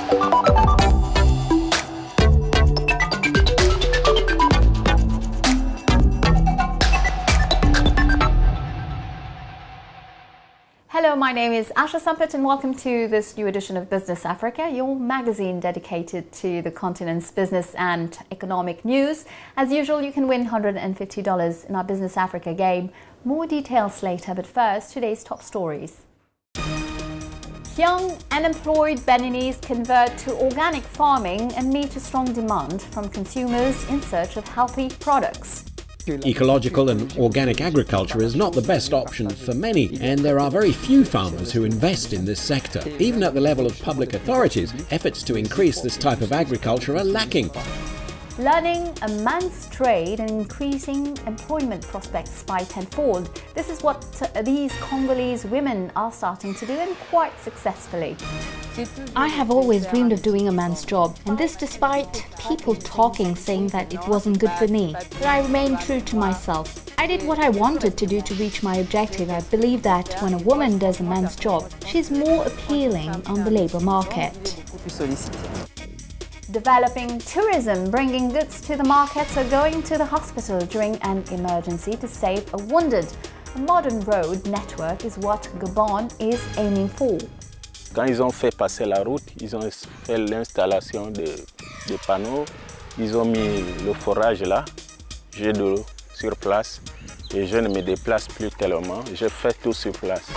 Hello, my name is Asha Sampit and welcome to this new edition of Business Africa, your magazine dedicated to the continent's business and economic news. As usual, you can win $150 in our Business Africa game. More details later, but first, today's top stories. Young unemployed Beninese convert to organic farming and meet a strong demand from consumers in search of healthy products. Ecological and organic agriculture is not the best option for many, and there are very few farmers who invest in this sector. Even at the level of public authorities, efforts to increase this type of agriculture are lacking. Learning a man's trade and increasing employment prospects by tenfold. This is what these Congolese women are starting to do, and quite successfully. I have always dreamed of doing a man's job, and this despite people talking, saying that it wasn't good for me. But I remained true to myself. I did what I wanted to do to reach my objective. I believe that when a woman does a man's job, she's more appealing on the labor market. Developing tourism, bringing goods to the markets or going to the hospital during an emergency to save a wounded. A modern road network is what Gabon is aiming for. Quand ils ont fait passer la route, ils ont fait l'installation des panneaux, ils ont mis le forage là, j'ai de l'eau sur place et je ne me déplace plus tellement, je fais tout sur place.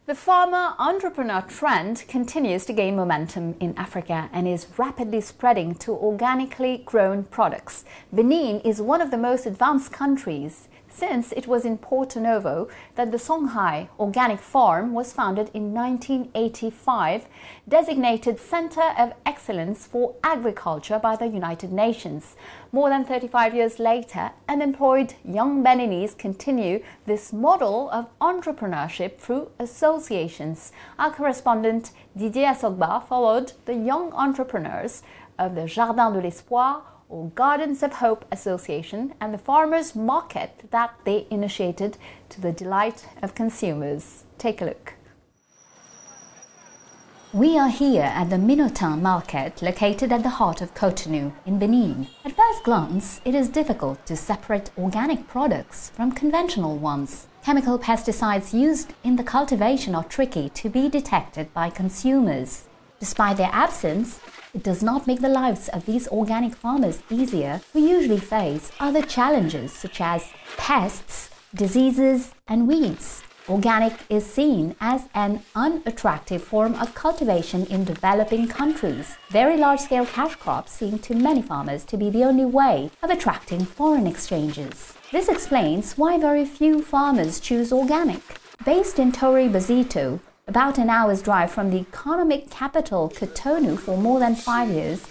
The farmer entrepreneur trend continues to gain momentum in Africa and is rapidly spreading to organically grown products. Benin is one of the most advanced countries, since it was in Porto Novo that the Songhai Organic Farm was founded in 1985, designated Center of Excellence for Agriculture by the United Nations. More than 35 years later, unemployed young Beninese continue this model of entrepreneurship through associations. Our correspondent Didier Assogba followed the young entrepreneurs of the Jardin de l'Espoir or Gardens of Hope Association and the farmers' market that they initiated to the delight of consumers. Take a look. We are here at the Minotin market, located at the heart of Cotonou in Benin. At first glance, it is difficult to separate organic products from conventional ones. Chemical pesticides used in the cultivation are tricky to be detected by consumers. Despite their absence, it does not make the lives of these organic farmers easier, who usually face other challenges such as pests, diseases, and weeds. Organic is seen as an unattractive form of cultivation in developing countries. Very large-scale cash crops seem to many farmers to be the only way of attracting foreign exchanges. This explains why very few farmers choose organic. Based in Torre Bozito, about an hour's drive from the economic capital Cotonou for more than 5 years,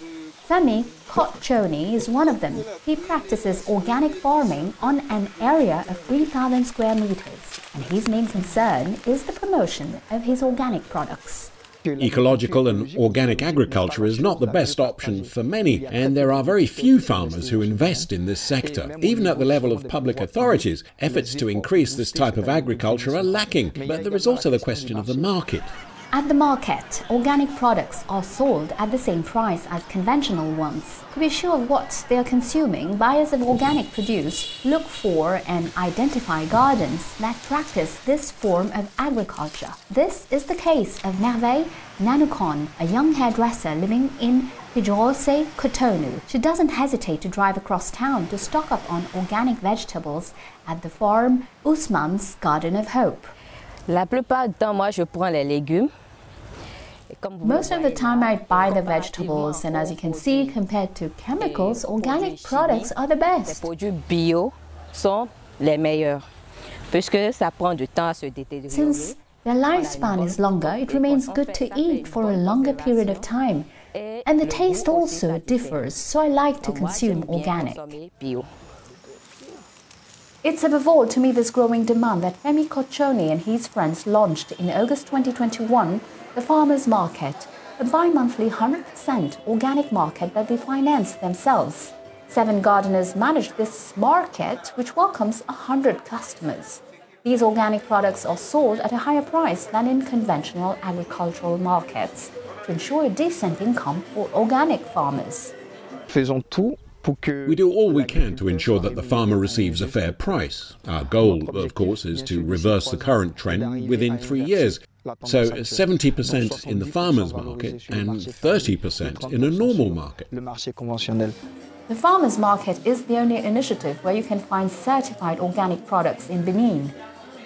Femi Kochoni is one of them. He practices organic farming on an area of 3,000 square meters, and his main concern is the promotion of his organic products. Ecological and organic agriculture is not the best option for many, and there are very few farmers who invest in this sector. Even at the level of public authorities, efforts to increase this type of agriculture are lacking, but there is also the question of the market. At the market, organic products are sold at the same price as conventional ones. To be sure of what they are consuming, buyers of organic produce look for and identify gardens that practice this form of agriculture. This is the case of Merveille Nanukon, a young hairdresser living in Pidjose, Cotonou. She doesn't hesitate to drive across town to stock up on organic vegetables at the farm Ousmane's Garden of Hope. La plupart du temps, moi, je prends les légumes. Most of the time I buy the vegetables, and as you can see, compared to chemicals, organic products are the best. Les produits bio sont les meilleurs, puisque ça prend du temps à se détériorer. Since their lifespan is longer, it remains good to eat for a longer period of time. And the taste also differs, so I like to consume organic. It's above all to meet this growing demand that Femi Kochoni and his friends launched in August 2021 the Farmers Market, a bi-monthly 100% organic market that they finance themselves. 7 gardeners manage this market, which welcomes 100 customers. These organic products are sold at a higher price than in conventional agricultural markets to ensure a decent income for organic farmers. We do all we can to ensure that the farmer receives a fair price. Our goal, of course, is to reverse the current trend within 3 years. So 70% in the farmer's market and 30% in a normal market. The farmer's market is the only initiative where you can find certified organic products in Benin.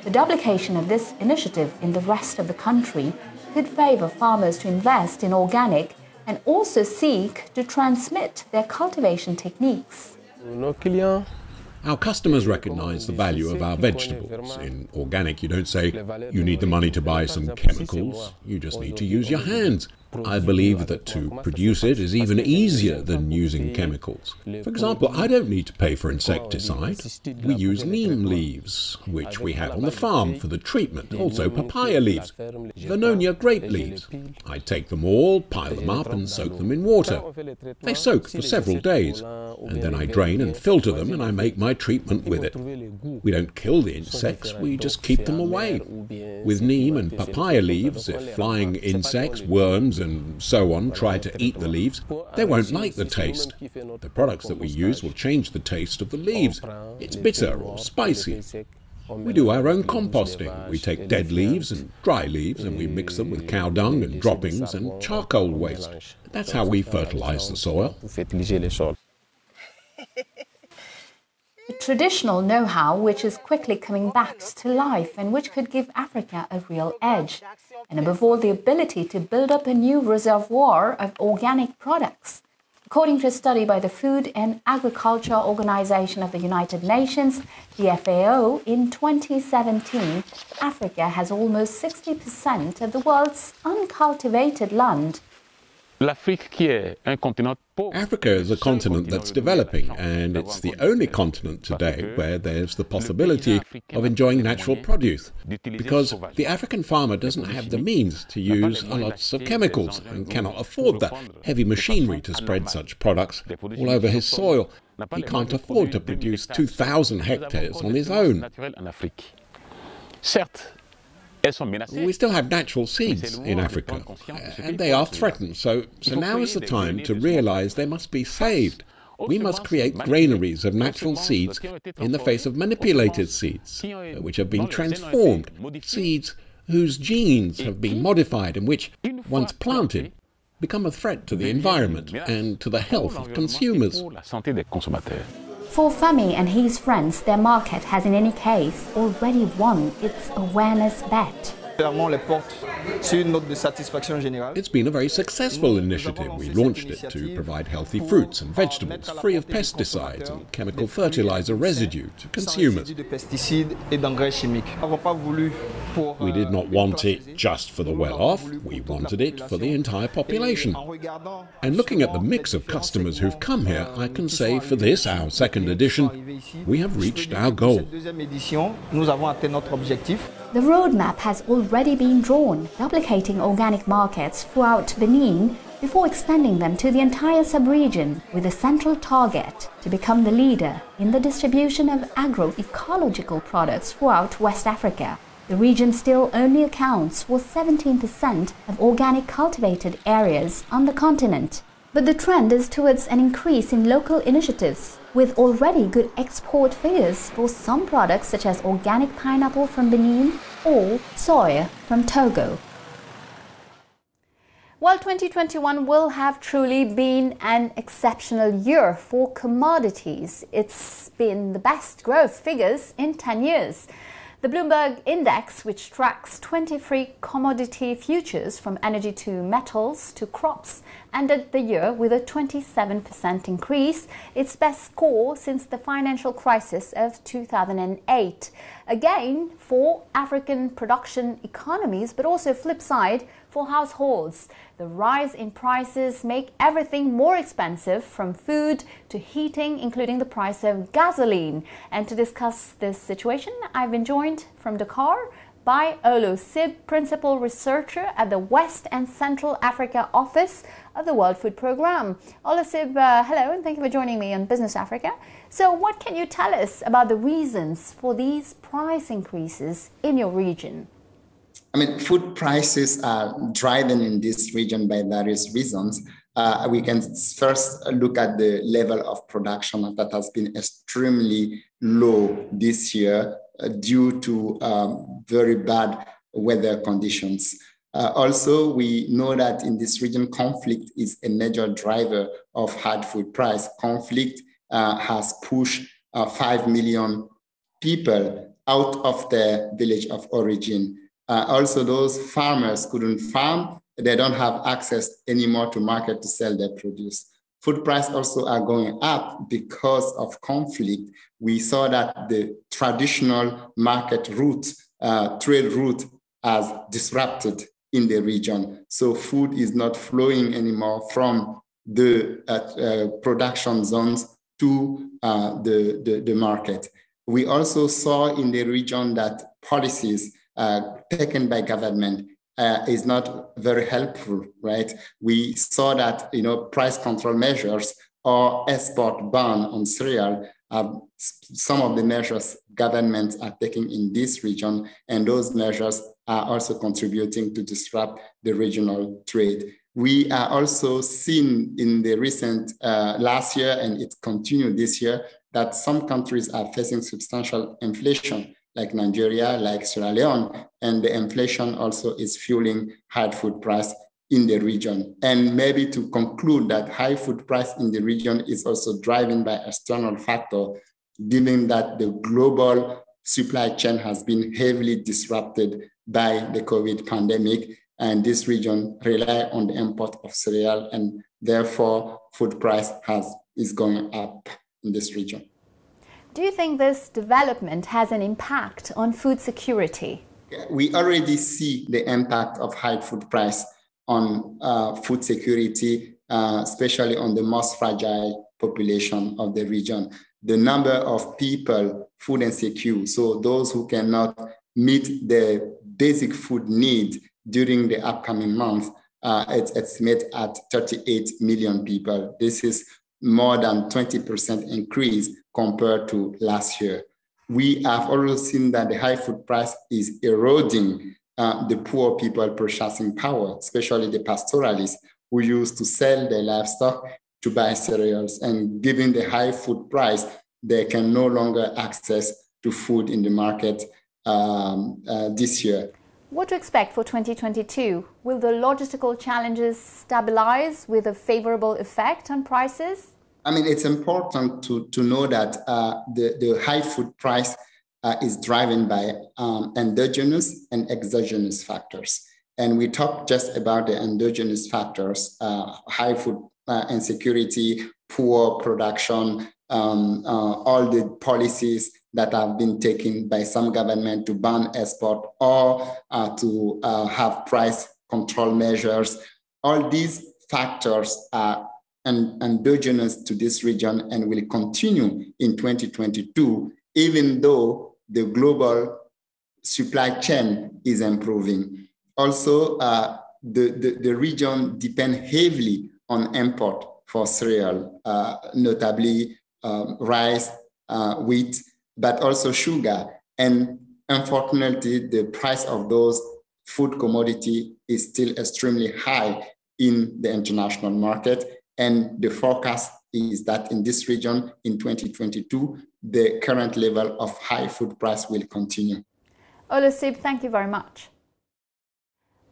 The duplication of this initiative in the rest of the country could favour farmers to invest in organic and also seek to transmit their cultivation techniques. Our customers recognise the value of our vegetables. In organic, you don't say, you need the money to buy some chemicals, you just need to use your hands. I believe that to produce it is even easier than using chemicals. For example, I don't need to pay for insecticide. We use neem leaves, which we have on the farm for the treatment, also papaya leaves, Vernonia grape leaves. I take them all, pile them up and soak them in water. They soak for several days, and then I drain and filter them and I make my treatment with it. We don't kill the insects, we just keep them away. With neem and papaya leaves, if flying insects, worms and so on try to eat the leaves, they won't like the taste. The products that we use will change the taste of the leaves. It's bitter or spicy. We do our own composting. We take dead leaves and dry leaves and we mix them with cow dung and droppings and charcoal waste. That's how we fertilize the soil. A traditional know-how which is quickly coming back to life and which could give Africa a real edge, and above all the ability to build up a new reservoir of organic products. According to a study by the Food and Agriculture Organization of the United Nations, the FAO, in 2017, Africa has almost 60% of the world's uncultivated land. Africa is a continent that's developing, and it's the only continent today where there's the possibility of enjoying natural produce, because the African farmer doesn't have the means to use lots of chemicals and cannot afford the heavy machinery to spread such products all over his soil. He can't afford to produce 2,000 hectares on his own. We still have natural seeds in Africa, and they are threatened, so now is the time to realize they must be saved. We must create granaries of natural seeds in the face of manipulated seeds, which have been transformed, seeds whose genes have been modified and which, once planted, become a threat to the environment and to the health of consumers. For Femi and his friends, their market has in any case already won its awareness bet. It's been a very successful initiative. We launched it to provide healthy fruits and vegetables free of pesticides and chemical fertilizer residue to consumers. We did not want it just for the well-off, we wanted it for the entire population. And looking at the mix of customers who've come here, I can say for this, our second edition, we have reached our goal. The roadmap has already been drawn, duplicating organic markets throughout Benin before extending them to the entire sub-region with a central target to become the leader in the distribution of agro-ecological products throughout West Africa. The region still only accounts for 17% of organic cultivated areas on the continent. But the trend is towards an increase in local initiatives, with already good export figures for some products such as organic pineapple from Benin or soya from Togo. Well, 2021 will have truly been an exceptional year for commodities. It's been the best growth figures in 10 years. The Bloomberg Index, which tracks 23 commodity futures from energy to metals to crops, ended the year with a 27% increase, its best score since the financial crisis of 2008. Again, for African production economies, but also flip side for households. The rise in prices make everything more expensive, from food to heating, including the price of gasoline. And to discuss this situation, I've been joined from Dakar by Olo Sib, Principal Researcher at the West and Central Africa Office of the World Food Programme. Olo Sib, hello, and thank you for joining me on Business Africa. So what can you tell us about the reasons for these price increases in your region? I mean, food prices are driven in this region by various reasons. We can first look at the level of production that has been extremely low this year due to very bad weather conditions. Also, we know that in this region, conflict is a major driver of hard food price. Conflict has pushed 5 million people out of their village of origin. Also, those farmers couldn't farm. They don't have access anymore to market to sell their produce. Food prices also are going up because of conflict. We saw that the traditional market route, trade route, has disrupted in the region. So food is not flowing anymore from the production zones to the market. We also saw in the region that policies taken by government is not very helpful, right? We saw that, price control measures or export ban on cereal, some of the measures governments are taking in this region, and those measures are also contributing to disrupt the regional trade. We are also seeing in the recent last year, and it continued this year, that some countries are facing substantial inflation, like Nigeria, like Sierra Leone, and the inflation also is fueling high food price in the region. And maybe to conclude that high food price in the region is also driven by external factor, given that the global supply chain has been heavily disrupted by the COVID pandemic, and this region rely on the import of cereal, and therefore food price is going up in this region. Do you think this development has an impact on food security? We already see the impact of high food price on food security, especially on the most fragile population of the region. The number of people food insecure, so those who cannot meet the basic food need during the upcoming month, it's estimated at 38 million people. This is more than 20% increase compared to last year. We have also seen that the high food price is eroding the poor people purchasing power, especially the pastoralists who used to sell their livestock to buy cereals. And given the high food price, they can no longer access to food in the market this year. What to expect for 2022? Will the logistical challenges stabilize with a favorable effect on prices? I mean, it's important to know that the high food price is driven by endogenous and exogenous factors. And we talk just about the endogenous factors, high food insecurity, poor production, all the policies that have been taken by some government to ban export or to have price control measures. All these factors are endogenous to this region and will continue in 2022, even though the global supply chain is improving. Also, the region depends heavily on import for cereal, notably rice, wheat, but also sugar. And unfortunately, the price of those food commodity is still extremely high in the international market. And the forecast is that in this region, in 2022, the current level of high food price will continue. Olo Sib, thank you very much.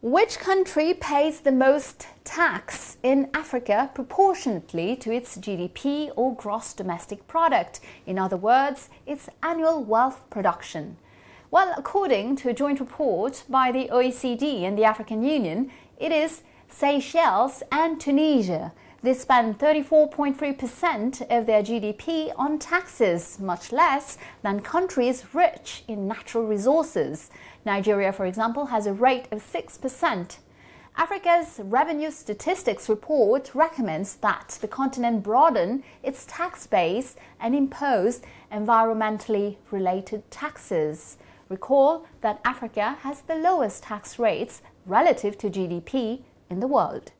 Which country pays the most tax in Africa proportionately to its GDP or gross domestic product? In other words, its annual wealth production. Well, according to a joint report by the OECD and the African Union, it is Seychelles and Tunisia. They spend 34.3% of their GDP on taxes, much less than countries rich in natural resources. Nigeria, for example, has a rate of 6%. Africa's Revenue Statistics Report recommends that the continent broaden its tax base and impose environmentally related taxes. Recall that Africa has the lowest tax rates relative to GDP in the world.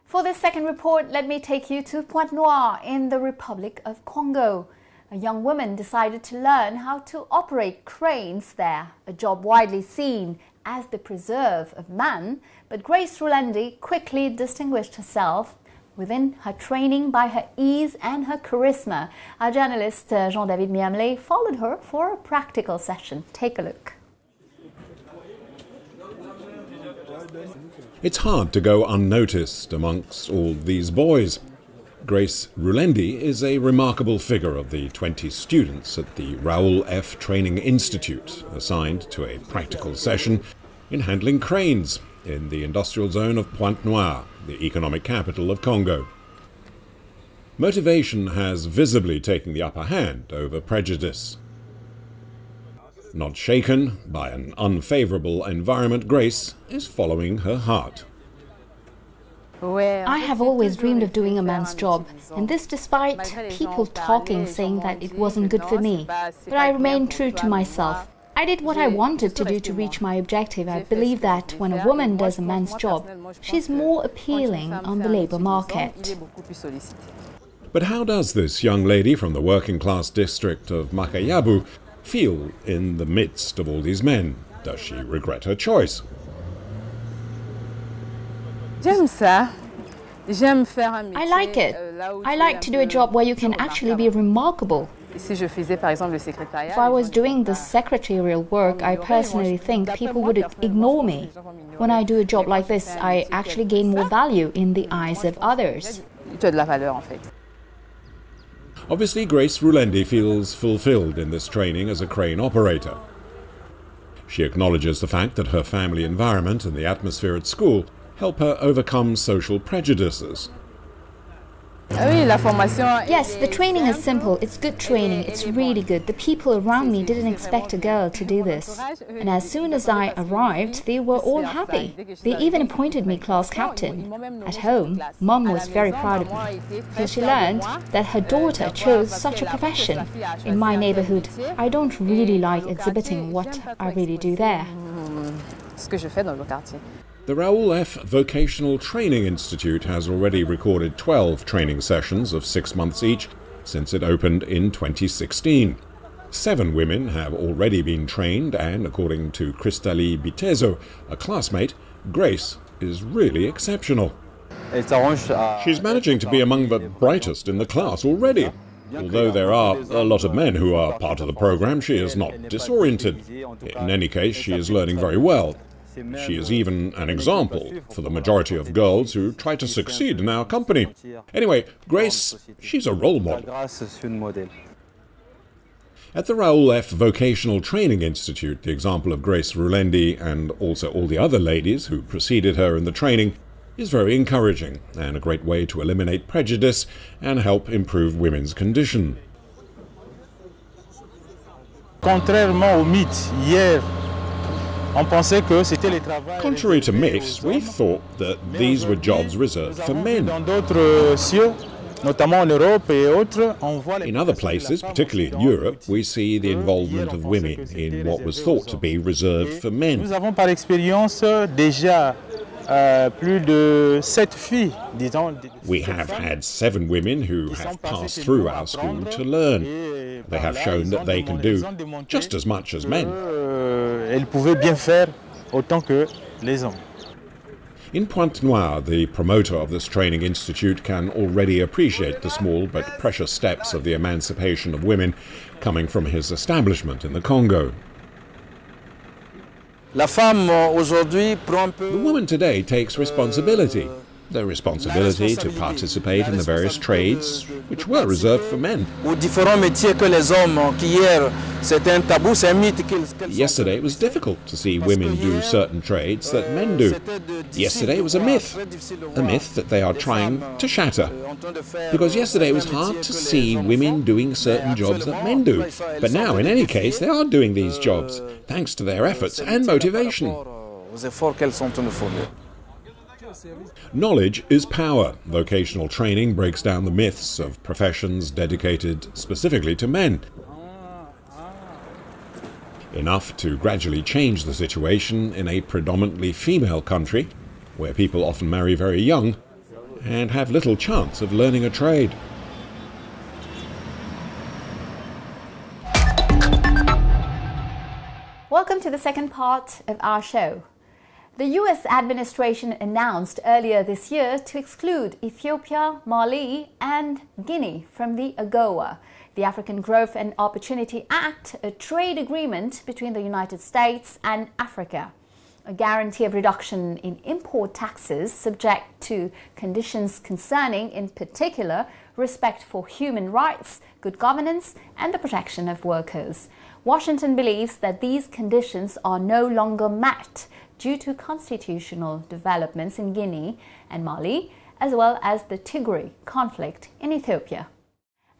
For this second report, let me take you to Pointe-Noire in the Republic of Congo. A young woman decided to learn how to operate cranes there, a job widely seen as the preserve of man, but Grace Rulendi quickly distinguished herself within her training by her ease and her charisma. Our journalist Jean-David Miamley followed her for a practical session. Take a look. It's hard to go unnoticed amongst all these boys. Grace Rulendi is a remarkable figure of the 20 students at the Raoul F. Training Institute, assigned to a practical session in handling cranes in the industrial zone of Pointe-Noire, the economic capital of Congo. Motivation has visibly taken the upper hand over prejudice. Not shaken by an unfavourable environment, Grace is following her heart. I have always dreamed of doing a man's job, and this despite people talking saying that it wasn't good for me. But I remained true to myself. I did what I wanted to do to reach my objective. I believe that when a woman does a man's job, she's more appealing on the labour market. But how does this young lady from the working-class district of Makayabu feel in the midst of all these men? Does she regret her choice? I like it. I like to do a job where you can actually be remarkable. If I was doing the secretarial work, I personally think people would ignore me. When I do a job like this, I actually gain more value in the eyes of others. Obviously, Grace Rulendi feels fulfilled in this training as a crane operator. She acknowledges the fact that her family environment and the atmosphere at school help her overcome social prejudices. Yes, the training is simple. It's good training. It's really good. The people around me didn't expect a girl to do this. And as soon as I arrived, they were all happy. They even appointed me class captain. At home, Mum was very proud of me, because she learned that her daughter chose such a profession. In my neighborhood, I don't really like exhibiting what I really do there. The Raoul F. Vocational Training Institute has already recorded 12 training sessions of 6 months each since it opened in 2016. 7 women have already been trained, and according to Cristali Bitezo, a classmate, Grace is really exceptional. She's managing to be among the brightest in the class already. Although there are a lot of men who are part of the program, she is not disoriented. In any case, she is learning very well. She is even an example for the majority of girls who try to succeed in our company. Anyway, Grace, she's a role model. At the Raoul F. Vocational Training Institute, the example of Grace Rulendi and also all the other ladies who preceded her in the training is very encouraging and a great way to eliminate prejudice and help improve women's condition. Contrairement aux mythes, hier, contrary to myths, we thought that these were jobs reserved for men. In other places, particularly in Europe, we see the involvement of women in what was thought to be reserved for men. We have had 7 women who have passed through our school to learn. They have shown that they can do just as much as men. In Pointe-Noire, the promoter of this training institute can already appreciate the small but precious steps of the emancipation of women coming from his establishment in the Congo. The woman today takes responsibility. The responsibility to participate in the various trades which were reserved for men. Yesterday it was difficult to see women do certain trades that men do. Yesterday it was a myth that they are trying to shatter. Because yesterday it was hard to see women doing certain jobs that men do. But now, in any case, they are doing these jobs, thanks to their efforts and motivation. Knowledge is power. Vocational training breaks down the myths of professions dedicated specifically to men. enough to gradually change the situation in a predominantly female country, where people often marry very young and have little chance of learning a trade. Welcome to the second part of our show. The US administration announced earlier this year to exclude Ethiopia, Mali and Guinea from the AGOA, the African Growth and Opportunity Act, a trade agreement between the United States and Africa. A guarantee of reduction in import taxes subject to conditions concerning, in particular, respect for human rights, good governance and the protection of workers. Washington believes that these conditions are no longer met due to constitutional developments in Guinea and Mali, as well as the Tigray conflict in Ethiopia.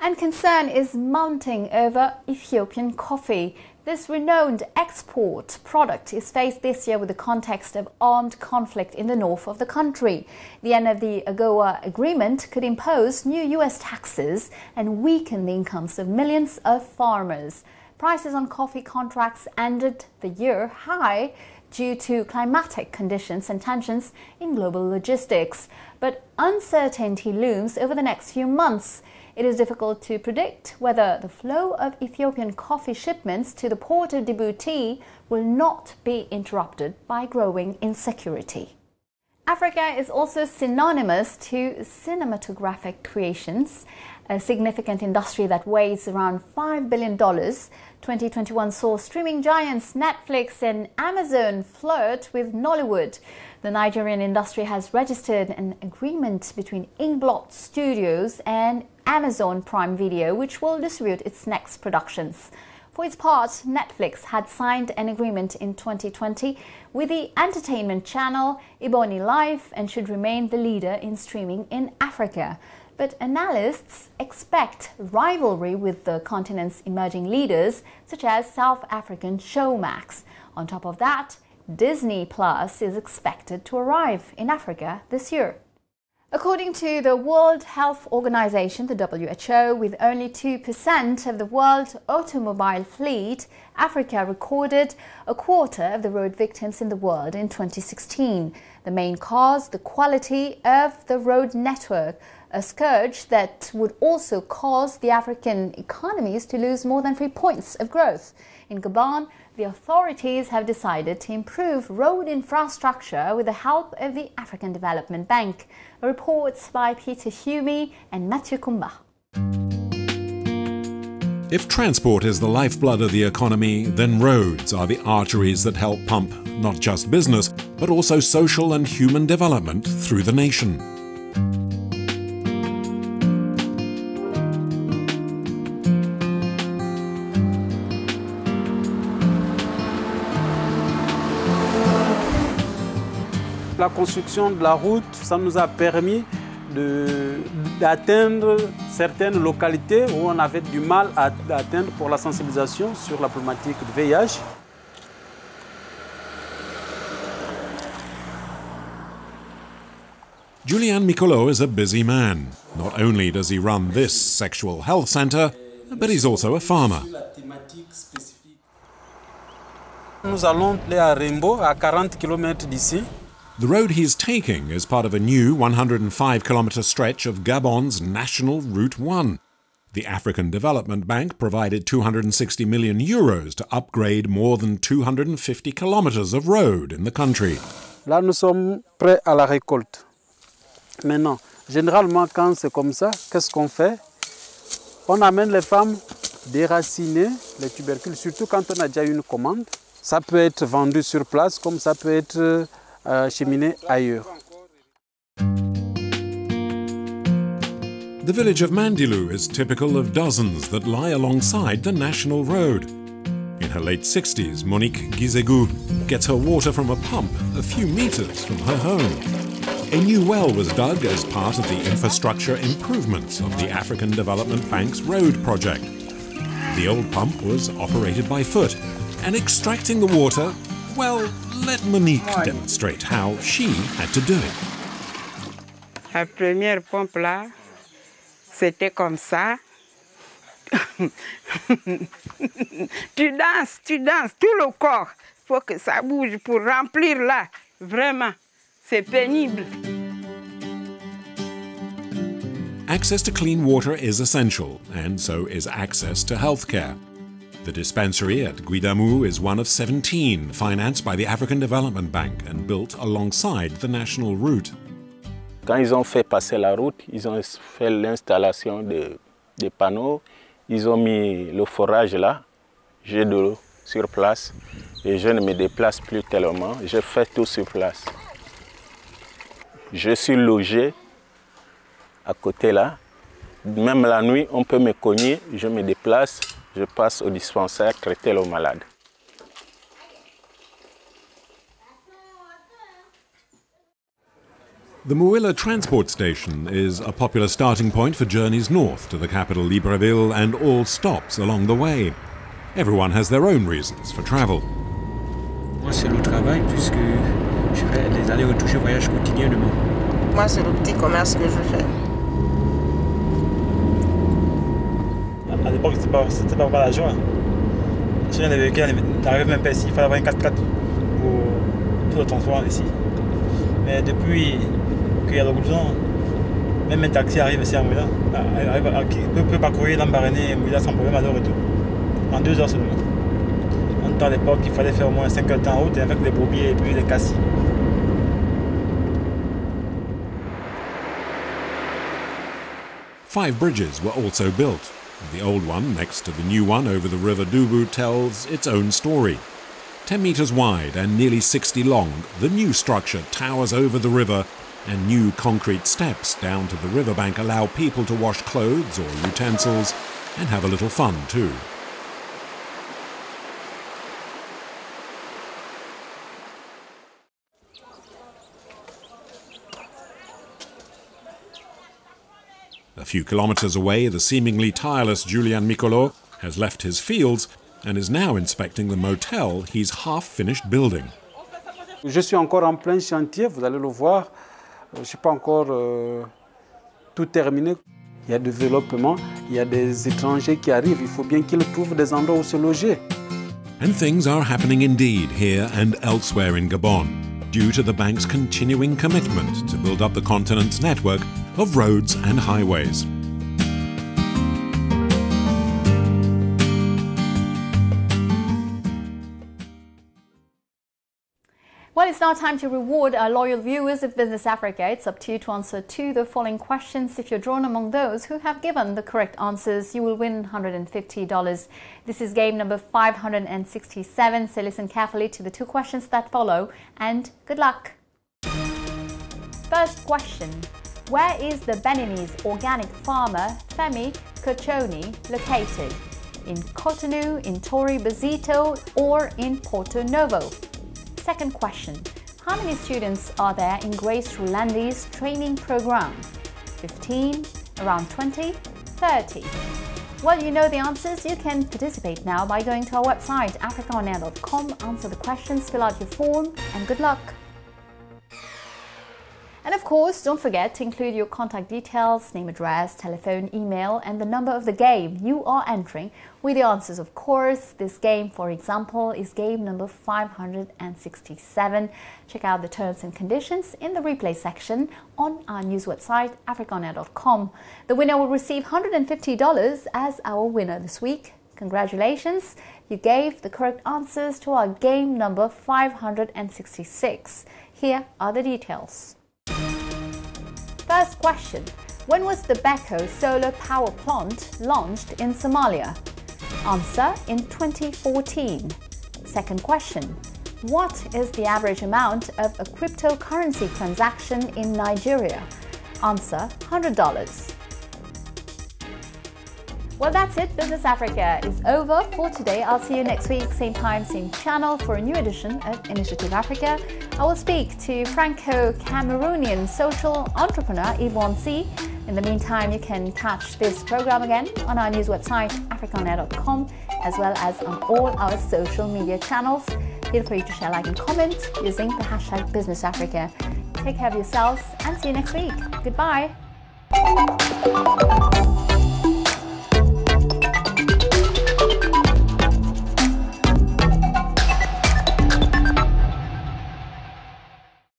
And concern is mounting over Ethiopian coffee. This renowned export product is faced this year with the context of armed conflict in the north of the country. The end of the AGOA agreement could impose new US taxes and weaken the incomes of millions of farmers. Prices on coffee contracts ended the year high due to climatic conditions and tensions in global logistics. But uncertainty looms over the next few months. It is difficult to predict whether the flow of Ethiopian coffee shipments to the port of Djibouti will not be interrupted by growing insecurity. Africa is also synonymous to cinematographic creations, a significant industry that weighs around $5 billion. 2021 saw streaming giants Netflix and Amazon flirt with Nollywood. The Nigerian industry has registered an agreement between Inglot Studios and Amazon Prime Video, which will distribute its next productions. For its part, Netflix had signed an agreement in 2020 with the entertainment channel Ebony Life and should remain the leader in streaming in Africa. But analysts expect rivalry with the continent's emerging leaders, such as South African Showmax. On top of that, Disney Plus is expected to arrive in Africa this year. According to the World Health Organization, the WHO, with only 2% of the world automobile fleet, Africa recorded a quarter of the road victims in the world in 2016. The main cause, the quality of the road network, a scourge that would also cause the African economies to lose more than 3 points of growth. In Gabon, the authorities have decided to improve road infrastructure with the help of the African Development Bank. Reports by Peter Hume and Mathieu Kumba. If transport is the lifeblood of the economy, then roads are the arteries that help pump not just business, but also social and human development through the nation. La construction de la route, ça nous a permis d'atteindre certaines localités où on avait du mal à atteindre pour la sensibilisation sur la problématique du VIH. Julian Mikolo is a busy man. Not only does he run this sexual health center, but he's also a farmer. Nous allons aller à Rainbow, à 40 km d'ici. The road he's taking is part of a new 105-kilometre stretch of Gabon's National Route 1. The African Development Bank provided 260 million euros to upgrade more than 250 kilometres of road in the country. Là, nous sommes prêts à la récolte. Maintenant, généralement, quand c'est comme ça, qu'est-ce qu'on fait? On amène les femmes déraciner les tubercules, surtout quand on a déjà une commande. Ça peut être vendu sur place, comme ça peut être cheminé ailleurs. The village of Mandilou is typical of dozens that lie alongside the national road. In her late 60s, Monique Gizegou gets her water from a pump a few meters from her home. A new well was dug as part of the infrastructure improvements of the African Development Bank's road project. The old pump was operated by foot, and extracting the water, well, let Monique demonstrate how she had to do it. La première pompe là, c'était comme ça. Tu danses, tout le corps. Il faut que ça bouge pour remplir là. Vraiment, c'est pénible. Access to clean water is essential, and so is access to healthcare. The dispensary at Guidamou is one of 17 financed by the African Development Bank and built alongside the national route. Quand ils ont fait passer la route, ils ont fait l'installation des panneaux, ils ont mis le forage là, j'ai de l'eau sur place et je ne me déplace plus tellement, je fais tout sur place. Je suis logé à côté là, même la nuit on peut me cogner, je me déplace, je passe au dispensaire traiter le malade. The Mouila transport station is a popular starting point for journeys north to the capital Libreville and all stops along the way. Everyone has their own reasons for travel. Moi, c'est le travail puisque je fais les allers-retours, je voyage quotidiennement. Moi, c'est le petit commerce que je fais. À l'époque, c'était pas la joie. Si on avait véhicule, on n'arrivait même pas ici. Il fallait avoir un 4x4 pour le transport ici. Mais depuis qu'il y a le goudron, même un taxi arrive ici à Mouila. Il peut parcourir Lambaréné et Mouila sans problème à l'heure et tout. En 2 heures seulement. En temps à l'époque, il fallait faire au moins 5 heures de temps en route et avec les bourbiers et puis les cassis. Five bridges were also built. The old one next to the new one over the river Dubu tells its own story. 10 meters wide and nearly 60 long, the new structure towers over the river, and new concrete steps down to the riverbank allow people to wash clothes or utensils and have a little fun too. A few kilometers away, the seemingly tireless Julian Mikolo has left his fields and is now inspecting the motel he's half-finished building. Je suis encore en plein chantier, vous allez le voir. Je ne suis pas encore tout terminé. Il y a du développement, il y a des étrangers qui arrivent. Il faut bien qu'ils trouvent des endroits où se loger. And things are happening indeed here and elsewhere in Gabon, due to the bank's continuing commitment to build up the continent's network of roads and highways. Well, it's now time to reward our loyal viewers of Business Africa. It's up to you to answer to the following questions. If you're drawn among those who have given the correct answers, you will win $150. This is game number 567, so listen carefully to the 2 questions that follow, and good luck. First question. Where is the Beninese organic farmer Femi Kochoni located? In Cotonou, in Tori Bazito, or in Porto Novo? Second question. How many students are there in Grace Rulandi's training program? 15, around 20, 30? Well, you know the answers. You can participate now by going to our website, africaonair.com, answer the questions, fill out your form, and good luck. And of course, don't forget to include your contact details, name, address, telephone, email, and the number of the game you are entering with the answers, of course. This game, for example, is game number 567. Check out the terms and conditions in the replay section on our news website, africaonair.com. The winner will receive $150 as our winner this week. Congratulations! You gave the correct answers to our game number 566. Here are the details. First question. When was the Beko solar power plant launched in Somalia? Answer: in 2014. Second question. What is the average amount of a cryptocurrency transaction in Nigeria? Answer: $100. Well, that's it. Business Africa is over for today. I'll see you next week, same time, same channel, for a new edition of Initiative Africa. I will speak to Franco-Cameroonian social entrepreneur Yvonne C. In the meantime, you can catch this program again on our news website, africaonair.com, as well as on all our social media channels. Feel free to share, like, and comment using the hashtag Business Africa. Take care of yourselves and see you next week. Goodbye.